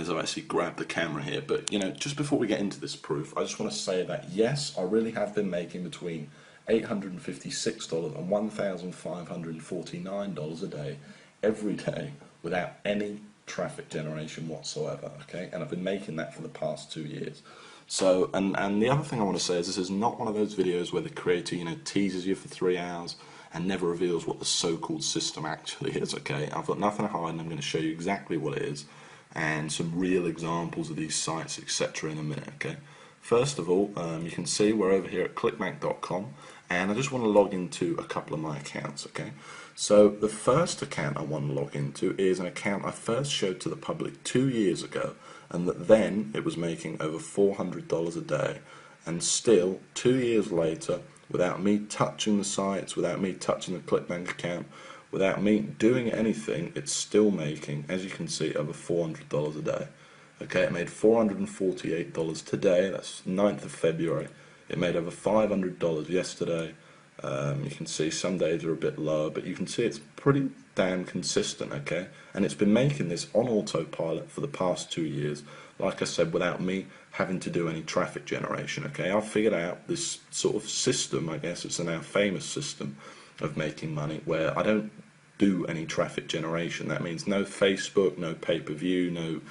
as I've actually grabbed the camera here, but just before we get into this proof, I just want to say that yes, I really have been making between $856 and $1,549 a day every day without any traffic generation whatsoever, okay? And I've been making that for the past 2 years. So, and the other thing I want to say is this is not one of those videos where the creator, teases you for 3 hours and never reveals what the so-called system actually is, okay? I've got nothing to hide, and I'm going to show you exactly what it is and some real examples of these sites, etc. in a minute, okay? First of all, you can see we're over here at clickbank.com, and I just want to log into a couple of my accounts, okay? So the first account I want to log into is an account I first showed to the public 2 years ago, and that then it was making over $400 a day, and still 2 years later, without me touching the sites, without me touching the ClickBank account, without me doing anything, it's still making, as you can see, over $400 a day. Okay, it made $448 today, that's 9th of February. It made over $500 yesterday. You can see some days are a bit lower, but you can see it's pretty damn consistent, okay? And it's been making this on autopilot for the past 2 years, like I said, without me having to do any traffic generation, okay? I've figured out this sort of system, I guess it's a now famous system of making money, where I don't do any traffic generation. That means no Facebook, no pay-per-view, no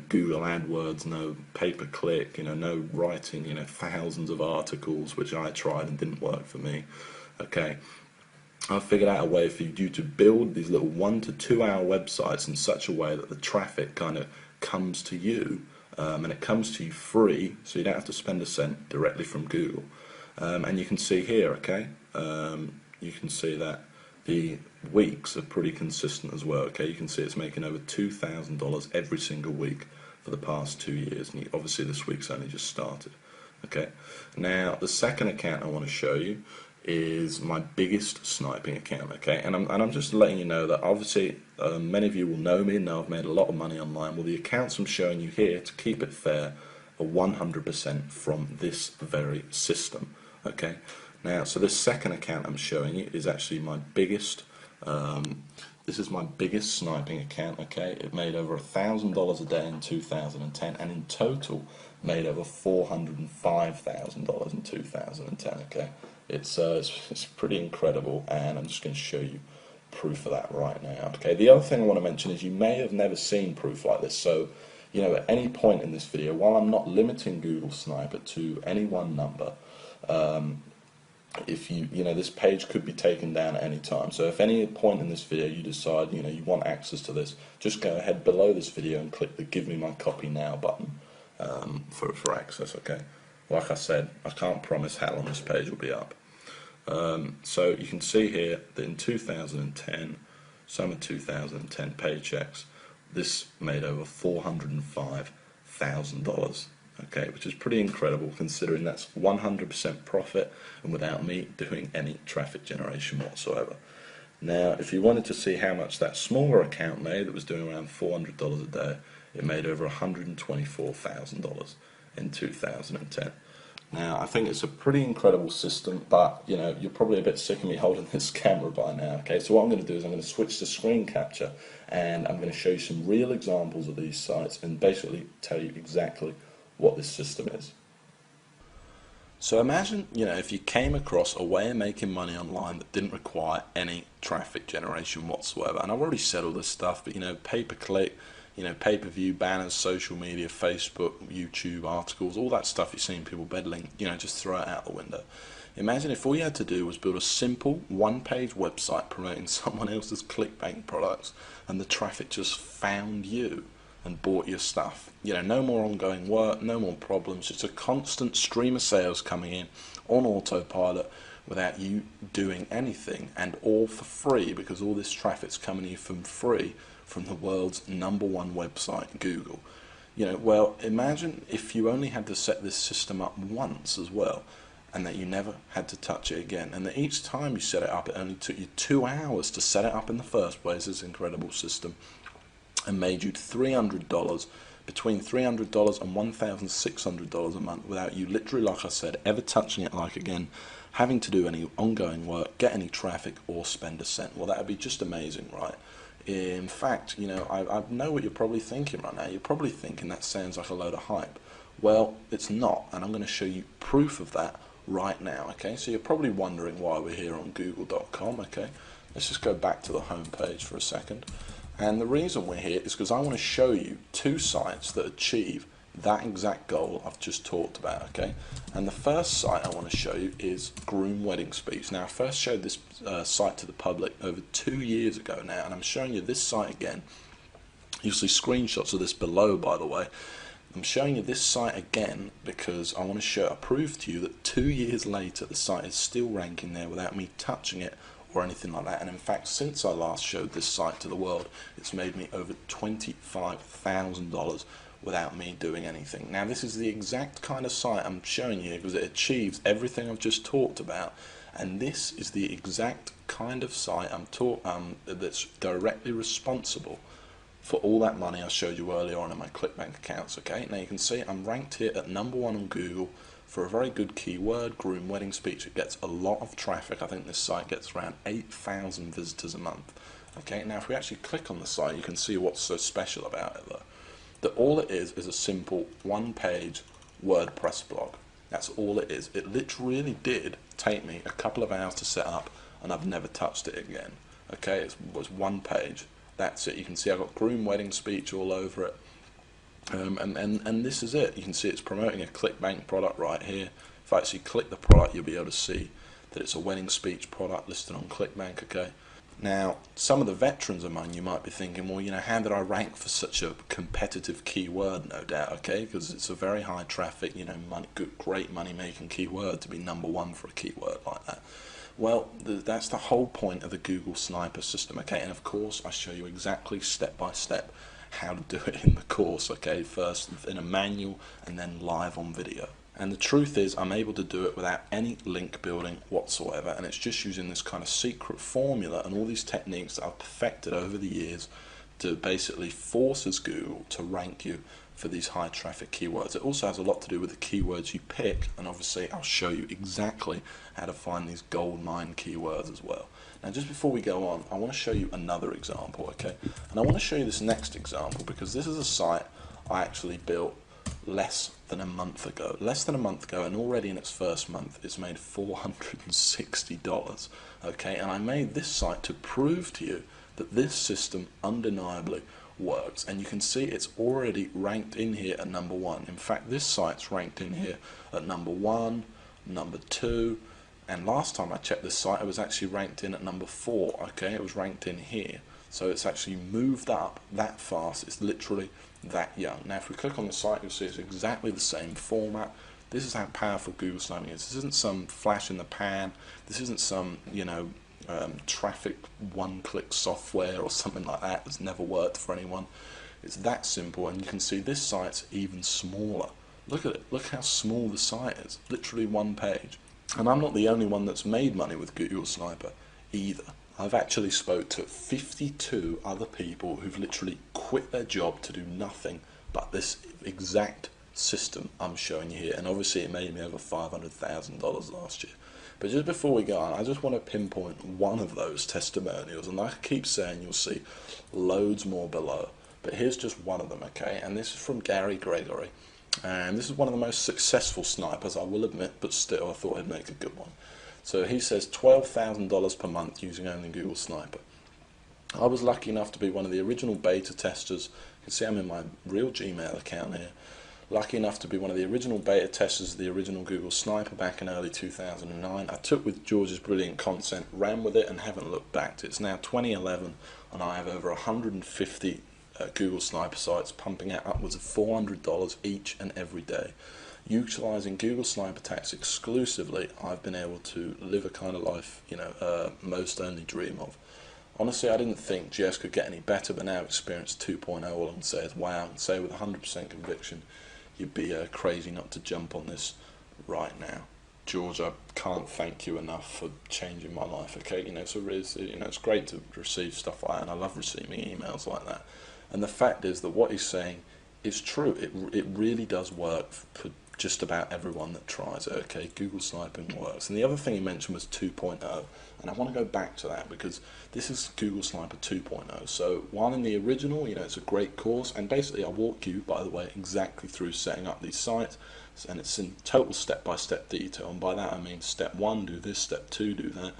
Google AdWords, no pay-per-click, no writing, thousands of articles, which I tried and didn't work for me. Okay, I've figured out a way for you to build these little 1 to 2 hour websites in such a way that the traffic kind of comes to you, and it comes to you free, so you don't have to spend a cent directly from Google. And you can see here, okay, you can see that the weeks are pretty consistent as well, okay? You can see it's making over $2,000 every single week for the past 2 years, and obviously this week's only just started, okay? Now, the second account I want to show you is my biggest sniping account, okay? And I'm just letting you know that obviously many of you will know me and know I've made a lot of money online. Well, the accounts I'm showing you here, to keep it fair, are 100% from this very system, okay? Now, so this second account I'm showing you is actually my biggest, this is my biggest sniping account, okay? It made over $1,000 a day in 2010, and in total made over $405,000 in 2010, okay? It's pretty incredible, and I'm just going to show you proof of that right now, okay? The other thing I want to mention is you may have never seen proof like this, so at any point in this video, while I'm not limiting Google Sniper to any one number, if this page could be taken down at any time. So if any point in this video you decide you want access to this, just go ahead below this video and click the Give Me My Copy Now button for access, okay? Like I said, I can't promise how long this page will be up. So you can see here that in 2010, summer 2010 paychecks, this made over $405,000. Okay, which is pretty incredible considering that's 100% profit and without me doing any traffic generation whatsoever. Now, if you wanted to see how much that smaller account made that was doing around $400 a day, it made over $124,000 in 2010. Now, I think it's a pretty incredible system, but you're probably a bit sick of me holding this camera by now, okay? So what I'm going to do is I'm going to switch to screen capture, and I'm going to show you some real examples of these sites and basically tell you exactly what this system is. So imagine, if you came across a way of making money online that didn't require any traffic generation whatsoever. And I've already said all this stuff, but pay-per-click, pay-per-view, banners, social media, Facebook, YouTube, articles, all that stuff you're seeing people peddling, just throw it out the window. Imagine if all you had to do was build a simple one-page website promoting someone else's ClickBank products, and the traffic just found you and bought your stuff. No more ongoing work, no more problems, just a constant stream of sales coming in on autopilot without you doing anything, and all for free, because all this traffic's coming to you from free from the world's #1 website, Google. Well, imagine if you only had to set this system up once as well, and that you never had to touch it again, and that each time you set it up, it only took you 2 hours to set it up in the first place, this incredible system, and made you $300, between $300 and $1,600 a month, without you literally, like I said, ever touching it again, having to do any ongoing work, get any traffic, or spend a cent. Well, that would be just amazing, right? In fact, I know what you're probably thinking right now. You're probably thinking that sounds like a load of hype. Well, it's not, and I'm going to show you proof of that right now, okay? So you're probably wondering why we're here on google.com, okay? Let's just go back to the home page for a second. And the reason we're here is because I want to show you two sites that achieve that exact goal I've just talked about, okay? And the first site I want to show you is Groom Wedding Speech. Now, I first showed this site to the public over 2 years ago now, and I'm showing you this site again. You'll see screenshots of this below, by the way. I'm showing you this site again because I want to prove to you that 2 years later the site is still ranking there without me touching it or anything like that. And in fact, since I last showed this site to the world, it's made me over $25,000 without me doing anything. Now, this is the exact kind of site I'm showing you because it achieves everything I've just talked about, and this is the exact kind of site that's directly responsible for all that money I showed you earlier on in my ClickBank accounts. Okay, now you can see I'm ranked here at #1 on Google for a very good keyword, Groom Wedding Speech. It gets a lot of traffic. I think this site gets around 8,000 visitors a month. Okay, now if we actually click on the site, you can see what's so special about it though. That all it is a simple one-page WordPress blog. That's all it is. It literally did take me a couple of hours to set up, and I've never touched it again. Okay, it was one page. That's it. You can see I've got Groom Wedding Speech all over it. And this is it. You can see it's promoting a ClickBank product right here. If I actually click the product, you'll be able to see that it's a wedding speech product listed on ClickBank, okay? Now, some of the veterans among you might be thinking, well, how did I rank for such a competitive keyword? No doubt, okay, because it's a very high traffic, great money-making keyword to be #1 for a keyword like that. Well, that's the whole point of the Google Sniper system, okay, and of course I show you exactly step by step how to do it in the course, okay, first in a manual and then live on video. And the truth is, I'm able to do it without any link building whatsoever, and it's just using this kind of secret formula and all these techniques that I've perfected over the years to basically forces Google to rank you for these high traffic keywords. It also has a lot to do with the keywords you pick, and obviously I'll show you exactly how to find these gold mine keywords as well. Now, just before we go on, I want to show you another example, okay? And I want to show you this next example because this is a site I actually built less than a month ago, and already in its first month it's made $460, okay? And I made this site to prove to you that this system undeniably works, and you can see it's already ranked in here at #1. In fact, this site's ranked in here at #1, #2, and last time I checked this site it was actually ranked in at #4, okay? It was ranked in here, so it's actually moved up that fast. It's literally that young. Now, if we click on the site, you'll see it's exactly the same format. This is how powerful Google Sniping is. This isn't some flash in the pan. This isn't some, traffic one-click software or something like that that's never worked for anyone. It's that simple, and you can see this site's even smaller. Look at it. Look how small the site is. Literally one page. And I'm not the only one that's made money with Google Sniper either. I've actually spoke to 52 other people who've literally quit their job to do nothing but this exact system I'm showing you here, and obviously it made me over $500,000 last year. But just before we go on, I just want to pinpoint one of those testimonials, and like I keep saying, you'll see loads more below, but here's just one of them, okay? And this is from Gary Gregory, and this is one of the most successful snipers, I will admit, but still I thought I'd make a good one. So he says $12,000 per month using only Google Sniper. I was lucky enough to be one of the original beta testers. You can see I'm in my real Gmail account here. Lucky enough to be one of the original beta testers of the original Google Sniper back in early 2009. I took with George's brilliant content, ran with it, and haven't looked back. It's now 2011, and I have over 150 Google Sniper sites pumping out upwards of $400 each and every day. Utilising Google Sniper Attacks exclusively, I've been able to live a kind of life, most only dream of. Honestly, I didn't think GS could get any better, but now Experience 2.0, all I can say is wow, and say with 100% conviction, you'd be crazy not to jump on this right now. George, I can't thank you enough for changing my life, okay? So it's great to receive stuff like that, and I love receiving emails like that. And the fact is that what he's saying is true. It really does work for just about everyone that tries it. Okay, Google Sniping works. And the other thing he mentioned was 2.0, and I want to go back to that because this is Google Sniper 2.0. So while in the original, it's a great course, and basically I walk you, by the way, exactly through setting up these sites, and it's in total step-by-step detail. And by that I mean step 1, do this, step 2, do that.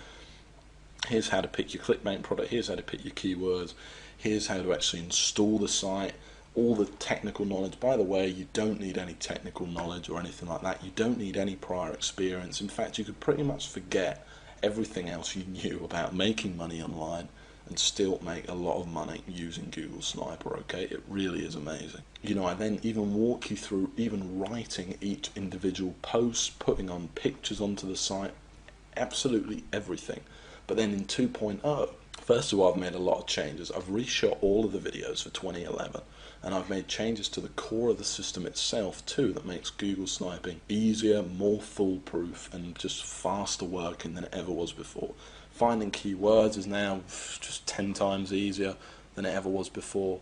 Here's how to pick your clickbait product, here's how to pick your keywords, here's how to actually install the site, all the technical knowledge. By the way, you don't need any technical knowledge or anything like that. You don't need any prior experience. In fact, you could pretty much forget everything else you knew about making money online and still make a lot of money using Google Sniper. Okay, it really is amazing. I then even walk you through even writing each individual post, putting on pictures onto the site, absolutely everything. But then in 2.0, first of all, I've made a lot of changes. I've reshot all of the videos for 2011, and I've made changes to the core of the system itself too that makes Google Sniping easier, more foolproof, and just faster working than it ever was before. Finding keywords is now just 10 times easier than it ever was before.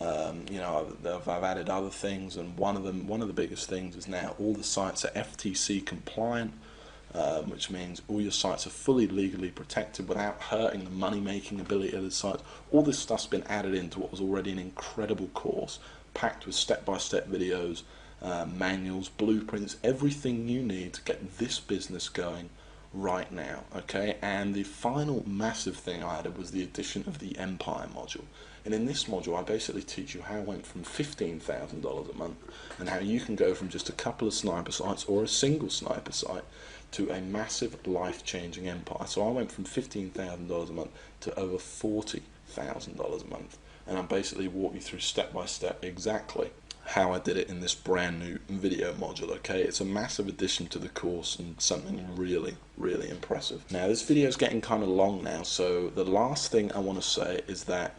I've added other things, and one of the biggest things is now all the sites are FTC compliant. Which means all your sites are fully legally protected without hurting the money-making ability of the site. All this stuff's been added into what was already an incredible course, packed with step-by-step videos, manuals, blueprints, everything you need to get this business going right now. Okay, and the final massive thing I added was the addition of the Empire module. And in this module, I basically teach you how I went from $15,000 a month and how you can go from just a couple of sniper sites or a single sniper site to a massive life-changing empire. So I went from $15,000 a month to over $40,000 a month, and I'm basically walking you through step by step exactly how I did it in this brand new video module. Okay, it's a massive addition to the course and something really, really impressive. Now this video is getting kind of long now, so the last thing I want to say is that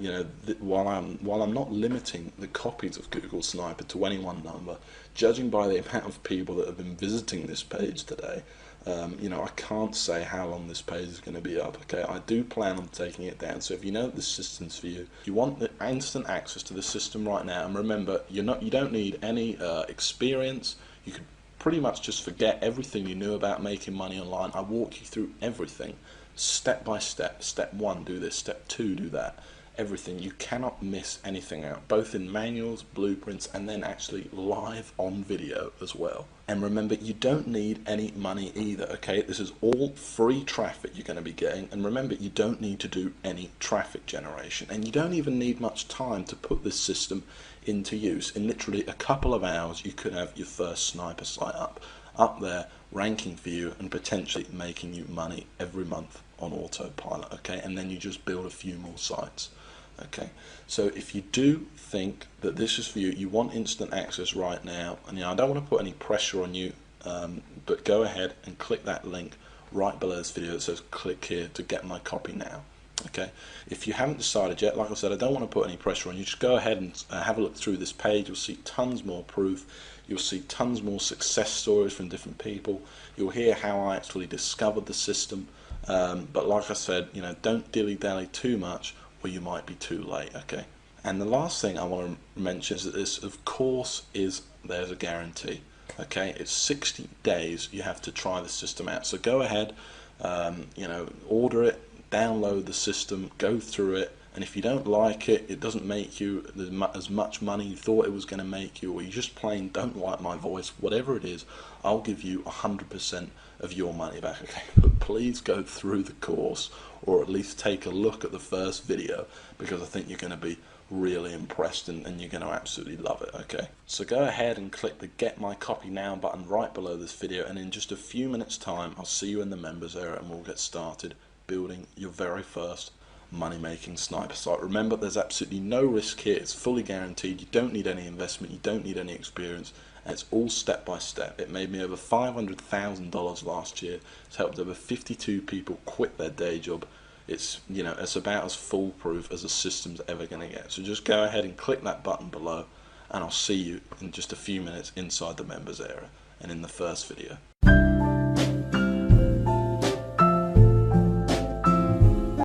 while I'm not limiting the copies of Google Sniper to any one number, judging by the amount of people that have been visiting this page today, I can't say how long this page is going to be up. Okay, I do plan on taking it down. So if you know that this system's for you, you want the instant access to the system right now, and remember, you don't need any experience. You could pretty much just forget everything you knew about making money online. I walk you through everything, step by step. Step 1, do this. Step 2, do that. Everything. You cannot miss anything out, both in manuals, blueprints, and then actually live on video as well. And remember, you don't need any money either. Okay, this is all free traffic you're going to be getting, and remember, you don't need to do any traffic generation, and you don't even need much time to put this system into use. In literally a couple of hours, you could have your first sniper site up there, ranking for you and potentially making you money every month on autopilot. Okay, and then you just build a few more sites. Okay, so if you do think that this is for you, you want instant access right now, and I don't want to put any pressure on you, but go ahead and click that link right below this video that says click here to get my copy now. Okay, if you haven't decided yet, like I said, I don't want to put any pressure on you. Just go ahead and have a look through this page. You'll see tons more proof. You'll see tons more success stories from different people. You'll hear how I actually discovered the system. But like I said, don't dilly-dally too much, or you might be too late. Okay. And the last thing I want to mention is that this, of course, there's a guarantee. Okay, it's 60 days you have to try the system out. So go ahead, order it, download the system, go through it, and if you don't like it, it doesn't make you as much money you thought it was going to make you, or you just plain don't like my voice, whatever it is, I'll give you 100% of your money back. Okay, but please go through the course, or at least take a look at the first video, because I think you're going to be really impressed and you're going to absolutely love it. Okay, so go ahead and click the Get My Copy Now button right below this video, and in just a few minutes time I'll see you in the members area and we'll get started building your very first money-making sniper site. Remember, there's absolutely no risk here. It's fully guaranteed. You don't need any investment, you don't need any experience, and it's all step by step. It made me over $500,000 last year. It's helped over 52 people quit their day job. It's it's about as foolproof as the system's ever going to get. So just go ahead and click that button below, and I'll see you in just a few minutes inside the members area and in the first video.